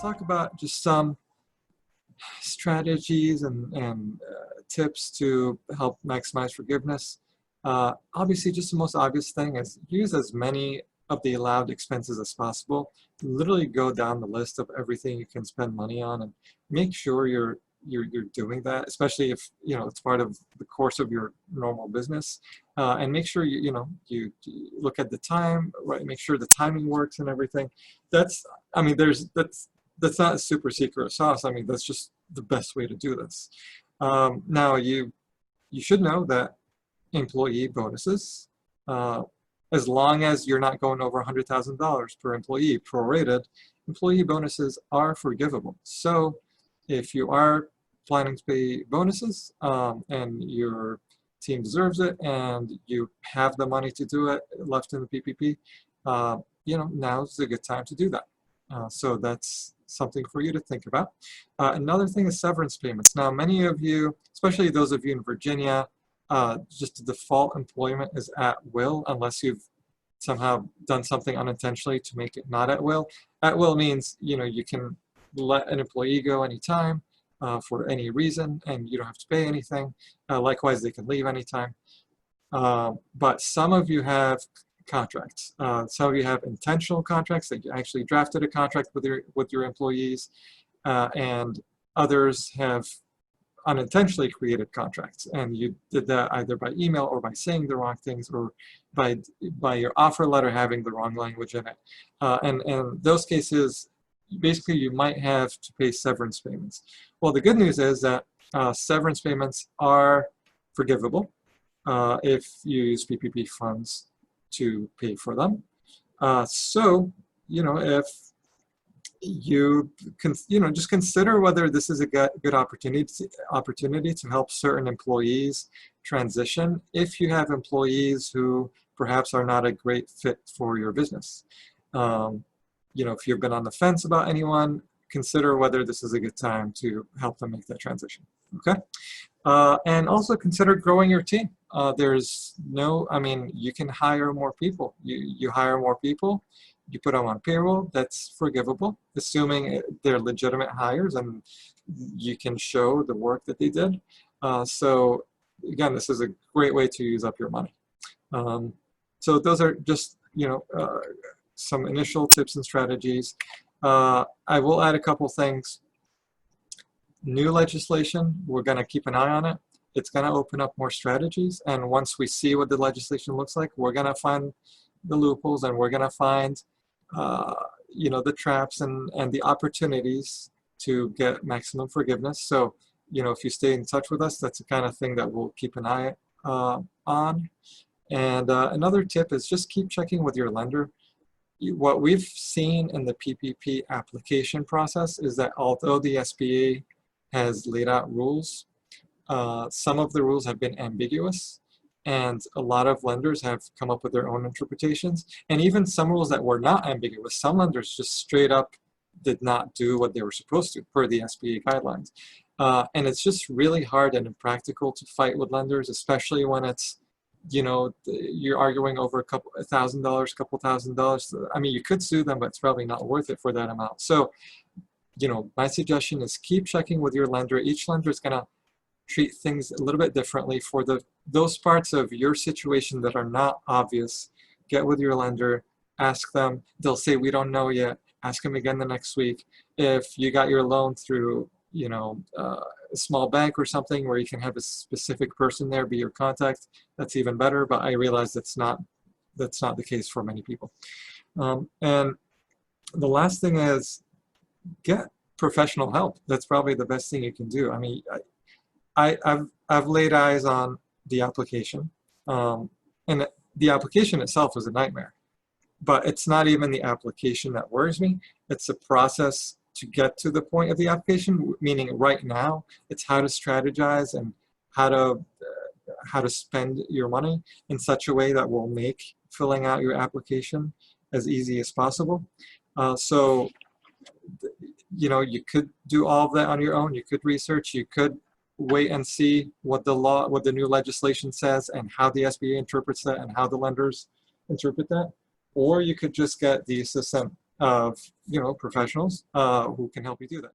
talk about just some strategies and tips to help maximize forgiveness. Obviously, just the most obvious thing is use as many of the allowed expenses as possible. Literally go down the list of everything you can spend money on and make sure you're doing that, especially if it's part of the course of your normal business. And make sure you look at the time, right? Make sure the timing works and everything. That's not a super secret sauce. I mean, that's just the best way to do this. Now you should know that employee bonuses, as long as you're not going over $100,000 per employee prorated, employee bonuses are forgivable. So if you are planning to pay bonuses and your team deserves it and you have the money to do it left in the PPP, now's a good time to do that. So that's something for you to think about. Another thing is severance payments. Now, many of you, especially those of you in Virginia, just the default employment is at will unless you've somehow done something unintentionally to make it not at will. At will means you can let an employee go anytime for any reason and you don't have to pay anything. Likewise, they can leave anytime. But some of you have contracts. Some of you have intentional contracts that you actually drafted a contract with your employees, and others have unintentionally created contracts, and you did that either by email or by saying the wrong things or by your offer letter having the wrong language in it. And in those cases, basically you might have to pay severance payments. Well, the good news is that severance payments are forgivable if you use PPP funds to pay for them. So if you can, just consider whether this is a good opportunity to help certain employees transition if you have employees who perhaps are not a great fit for your business. If you've been on the fence about anyone, consider whether this is a good time to help them make that transition. Okay, and also consider growing your team. You can hire more people. You hire more people, you put them on payroll, that's forgivable, assuming they're legitimate hires and you can show the work that they did. So again, this is a great way to use up your money. So those are just, some initial tips and strategies. I will add a couple things. New legislation, we're going to keep an eye on it. It's going to open up more strategies, and once we see what the legislation looks like, we're going to find the loopholes and we're going to find the traps and the opportunities to get maximum forgiveness. So if you stay in touch with us, that's the kind of thing that we'll keep an eye on. And another tip is just keep checking with your lender. What we've seen in the PPP application process is that although the SBA has laid out rules, some of the rules have been ambiguous, and a lot of lenders have come up with their own interpretations. And even some rules that were not ambiguous, some lenders just straight up did not do what they were supposed to per the SBA guidelines. And it's just really hard and impractical to fight with lenders, especially when it's, you're arguing over $2,000, couple $1,000. I mean, you could sue them, but it's probably not worth it for that amount. So, my suggestion is keep checking with your lender. Each lender is going to treat things a little bit differently. For those parts of your situation that are not obvious, get with your lender, ask them. They'll say, we don't know yet. Ask them again the next week. If you got your loan through, a small bank or something where you can have a specific person there be your contact, that's even better. But I realize that's not the case for many people. And the last thing is get professional help. That's probably the best thing you can do. I mean, I've laid eyes on the application, and the application itself is a nightmare. But it's not even the application that worries me. It's the process to get to the point of the application, meaning right now, it's how to strategize and how to spend your money in such a way that will make filling out your application as easy as possible. So, you could do all of that on your own. You could research. You could wait and see what the new legislation says and how the SBA interprets that and how the lenders interpret that. Or you could just get the assistant of professionals who can help you do that.